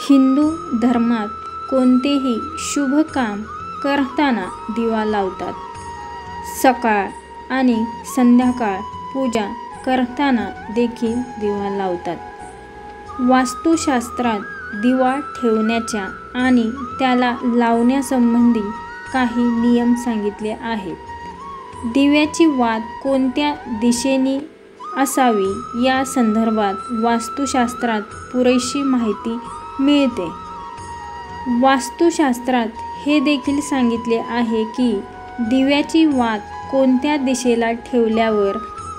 हिंदू धर्मात कोणतेही शुभ काम करताना दिवा लावतात. सकाळ आणि संध्याकाळ पूजा करताना देखील दिवा लावतात. वास्तुशास्त्रात दिवा ठेवण्याच्या आणि त्याला लावण्यासंबंधी काही नियम सांगितले आहेत. दिव्याची वात कोणत्या दिशेने असावी या संदर्भात वास्तुशास्त्रात पुरेशी माहिती मिळते. वास्तुशास्त्रात हे देखील सांगितले आहे की दिव्याची वात कोणत्या दिशेला ठेवल्यावर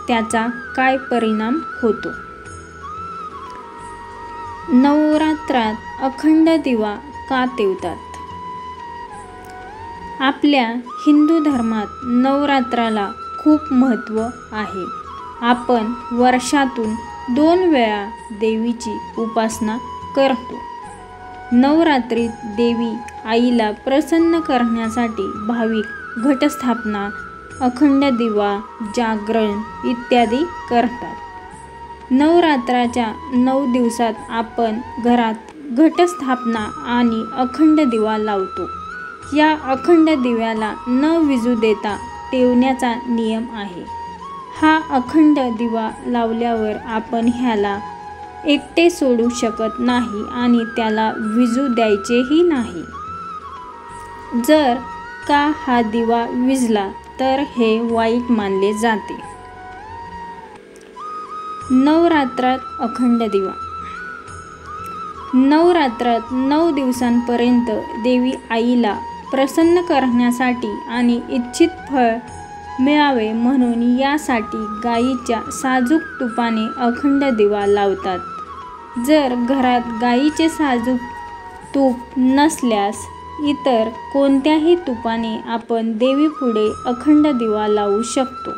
त्याचा काय परिणाम होतो. नवरात्रात अखंड दिवा का तेवतात? आपल्या हिंदू धर्मात नवरात्राला खूप महत्त्व आहे. आपण वर्षातून 2 वेळा देवीची उपासना करतो. नवरात्रीत देवी आईला प्रसन्न करण्यासाठी भाविक घटस्थापना, अखंड दिवा, जागरण इत्यादी करतात. नवरात्राच्या 9 दिवसात आपण घरात घटस्थापना आणि अखंड दिवा लावतो. या अखंड दिव्याला न विझू देता ठेवण्याचा नियम आहे. हा अखंड दिवा लावल्यावर आपण ह्याला एकटे सोडू शकत नाही आणि त्याला विझू द्यायचेही नाही. जर का हा दिवा विझला तर हे वाईट मानले जाते. नवरात्रात अखंड दिवा. नवरात्रात 9 दिवसांपर्यंत देवी आईला प्रसन्न करण्यासाठी आणि इच्छित फळ मिळावे म्हणून यासाठी गाईच्या साजूक तुपाने अखंड दिवा लावतात. जर घरात गाईचे साजूक तूप नसल्यास इतर कोणत्याही तुपाने आपण देवीपुढे अखंड दिवा लावू शकतो.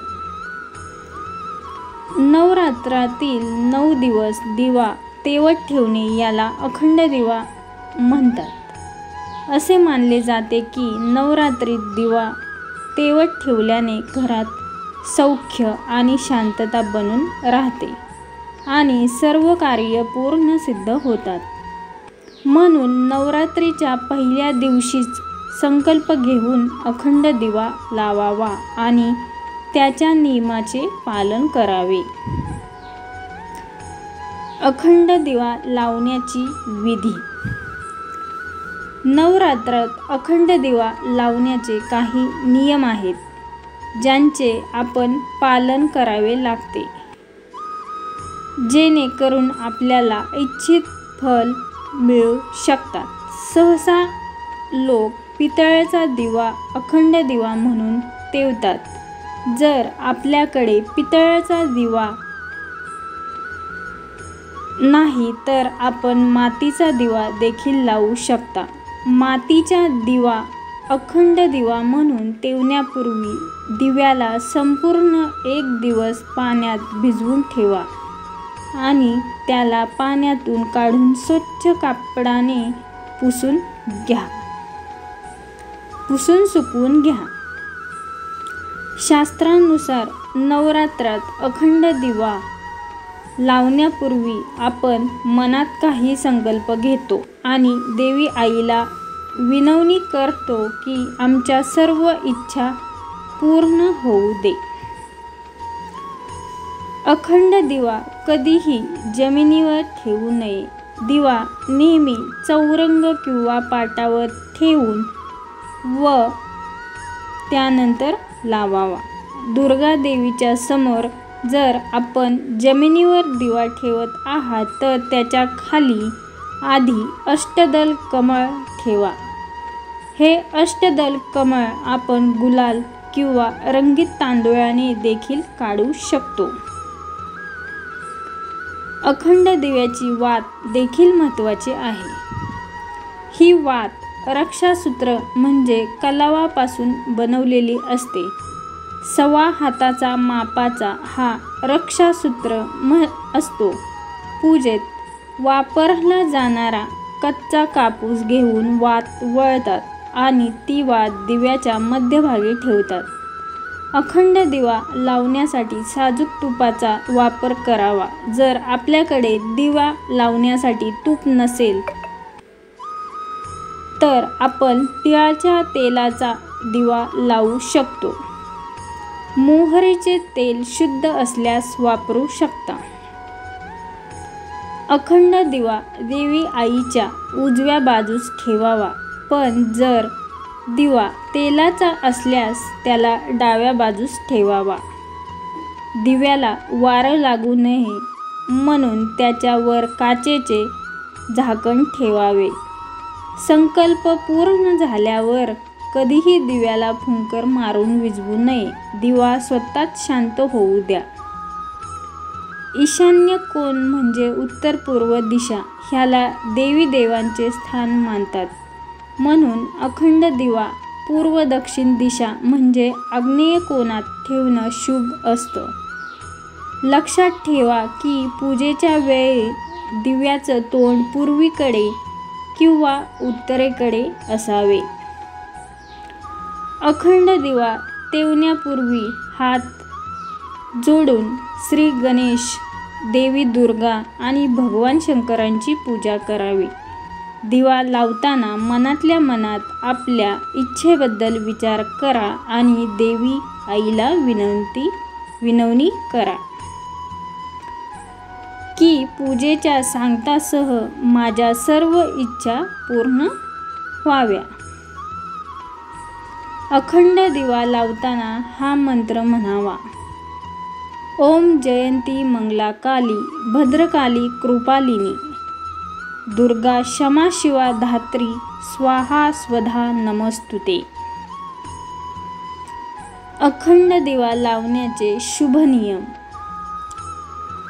नवरात्रातील 9 दिवस दिवा तेवत ठेवणे याला अखंड दिवा म्हणतात. असे मानले जाते की नवरात्रीत दिवा तेवत ठेवल्याने घरात सौख्य आणि शांतता बनून राहते आणि सर्व कार्य पूर्ण सिद्ध होतात. म्हणून नवरात्रीच्या पहिल्या दिवशीच संकल्प घेऊन अखंड दिवा लावावा आणि त्याच्या नियमाचे पालन करावे. अखंड दिवा लावण्याची विधी. नवरात्रात अखंड दिवा लावण्याचे काही नियम आहेत ज्यांचे आपण पालन करावे लागते जेणेकरून आपल्याला इच्छित फल मिळू शकतात. सहसा लोक पितळेचा दिवा अखंड दिवा म्हणून तेवतात. जर आपल्याकडे पितळेचा दिवा नाही तर आपण मातीचा दिवा देखील लावू शकता. मातीचा दिवा अखंड दिवा म्हणून ठेवण्यापूर्वी दिव्याला संपूर्ण 1 दिवस पाण्यात भिजवून ठेवा आणि त्याला पाण्यातून काढून स्वच्छ कापडाने पुसून सुकवून घ्या. शास्त्रानुसार नवरात्रात अखंड दिवा लावण्यापूर्वी आपण मनात काही संकल्प घेतो आणि देवी आईला विनवणी करतो की आमच्या सर्व इच्छा पूर्ण होऊ दे. अखंड दिवा कधीही जमिनीवर ठेवू नये. दिवा नेहमी चौरंग किंवा पाटावर ठेवून व त्यानंतर लावावा. दुर्गा देवीच्या समोर जर आपण जमिनीवर दिवा ठेवत आहात तर त्याच्या खाली आधी अष्टदल कमळ ठेवा. हे अष्टदल कमळ आपण गुलाल किंवा रंगीत तांदूळाने देखील काढू शकतो. अखंड दिव्याची वात देखील महत्त्वाची आहे. ही वात रक्षासूत्र म्हणजे कलावापासून बनवलेली असते. 1.25 हाताचा मापाचा हा रक्षासूत्र असतो. पूजेत वापरला जाणारा कच्चा कापूस घेऊन वात वळतात आणि ती वात दिव्याच्या मध्यभागी ठेवतात. अखंड दिवा लावण्यासाठी साजूक तुपाचा वापर करावा. जर आपल्याकडे दिवा लावण्यासाठी तूप नसेल तर आपण तिळाच्या तेलाचा दिवा लावू शकतो. मोहरीचे तेल शुद्ध असल्यास वापरू शकता. अखंड दिवा देवी आईच्या उजव्या बाजूस ठेवावा, पण जर दिवा तेलाचा असल्यास त्याला डाव्या बाजूस ठेवावा. दिव्याला वारं लागू नये म्हणून त्याच्यावर काचेचे झाकण ठेवावे. संकल्प पूर्ण झाल्यावर कधीही दिव्याला फुंकर मारून विझवू नये. दिवा स्वतःच शांत होऊ द्या. ईशान्य कोन म्हणजे उत्तर पूर्व दिशा, ह्याला देवी देवांचे स्थान मानतात. म्हणून अखंड दिवा पूर्व दक्षिण दिशा म्हणजे आग्नेय कोनात ठेवणं शुभ असतं. लक्षात ठेवा की पूजेच्या वेळी दिव्याचं तोंड पूर्वेकडे किंवा उत्तरेकडे असावे. अखंड दिवा तेवण्यापूर्वी हात जोडून श्री गणेश, देवी दुर्गा आणि भगवान शंकरांची पूजा करावी. दिवा लावताना मनातल्या मनात आपल्या इच्छेबद्दल विचार करा आणि देवी आईला विनवणी करा की पूजेच्या सांगतासह माझ्या सर्व इच्छा पूर्ण व्हाव्या. अखंड दिवा लावताना हा मंत्र म्हणावा. ओम जयंती मंगला काली भद्रकाली कृपालिनी दुर्गा क्षमा शिवा धात्री स्वाहा स्वधा नमस्तुते. अखंड दिवा लावण्याचे शुभ नियम.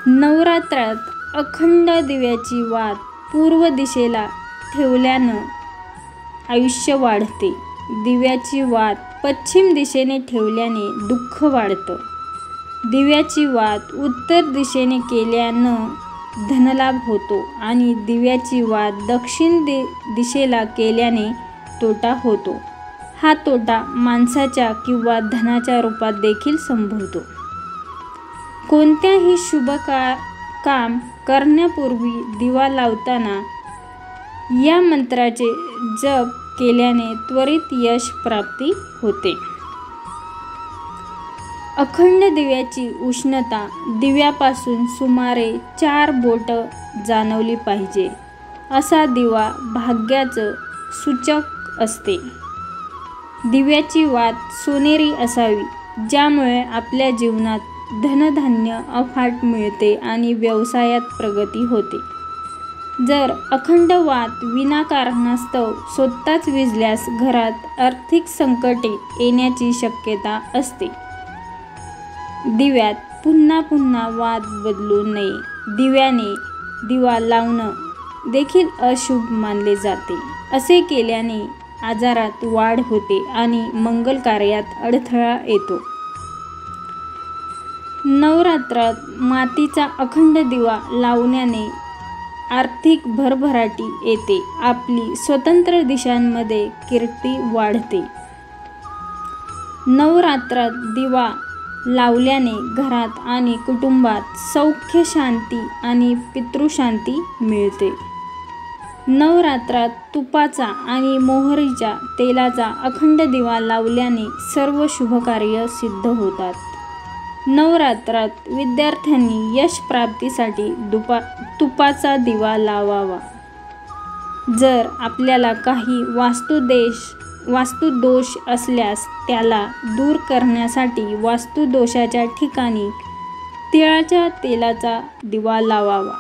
नवरात्रात अखंड दिव्याची वात पूर्व दिशेला ठेवल्यानं आयुष्य वाढते. दिव्याची वात पश्चिम दिशेने ठेवल्याने दुःख वाढतं. दिव्याची वात उत्तर दिशेने केल्यानं धनलाभ होतो आणि दिव्याची वात दक्षिण दिशेला केल्याने तोटा होतो. हा तोटा माणसाच्या किंवा धनाच्या रूपात देखील संभवतो. कोणत्याही शुभ काम करण्यापूर्वी दिवा लावताना या मंत्राचे जप केल्याने त्वरित यश प्राप्ती होते. अखंड दिव्याची उष्णता दिव्यापासून सुमारे 4 बोटं जाणवली पाहिजे. असा दिवा भाग्याचं सूचक असते. दिव्याची वात सोनेरी असावी, ज्यामुळे आपल्या जीवनात धनधान्य अफाट मिळते आणि व्यवसायात प्रगती होते. जर अखंड वात विनाकारणास्तव स्वतःच विझल्यास घरात आर्थिक संकटे येण्याची शक्यता असते. दिव्यात पुन्हा पुन्हा वात बदलू नये. दिव्याने दिवा लावणं देखील अशुभ मानले जाते. असे केल्याने आजारात वाढ होते आणि मंगल कार्यात अडथळा येतो. नवरात्रात मातीचा अखंड दिवा लावण्याने आर्थिक भरभराटी येते. आपली स्वतंत्र दिशांमध्ये कीर्ती वाढते. नवरात्रात दिवा लावल्याने घरात आणि कुटुंबात सौख्य, शांती आणि पितृशांती मिळते. नवरात्रात तुपाचा आणि मोहरीच्या तेलाचा अखंड दिवा लावल्याने सर्व शुभकार्य सिद्ध होतात. नवरात्रात विद्यार्थ्यांनी यश प्राप्तीसाठी तुपाचा दिवा लावावा. जर आपल्याला काही वास्तुदोष असल्यास त्याला दूर करण्यासाठी वास्तुदोषाच्या ठिकाणी तिळाच्या तेलाचा दिवा लावावा.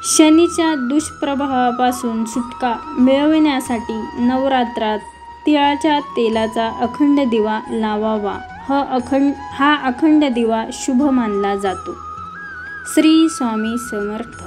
शनीच्या दुष्प्रभावापासून सुटका मिळविण्यासाठी नवरात्रात तिळाच्या तेलाचा अखंड दिवा लावावा. हा अखंड दिवा शुभ मानला जातो. श्री स्वामी समर्थ.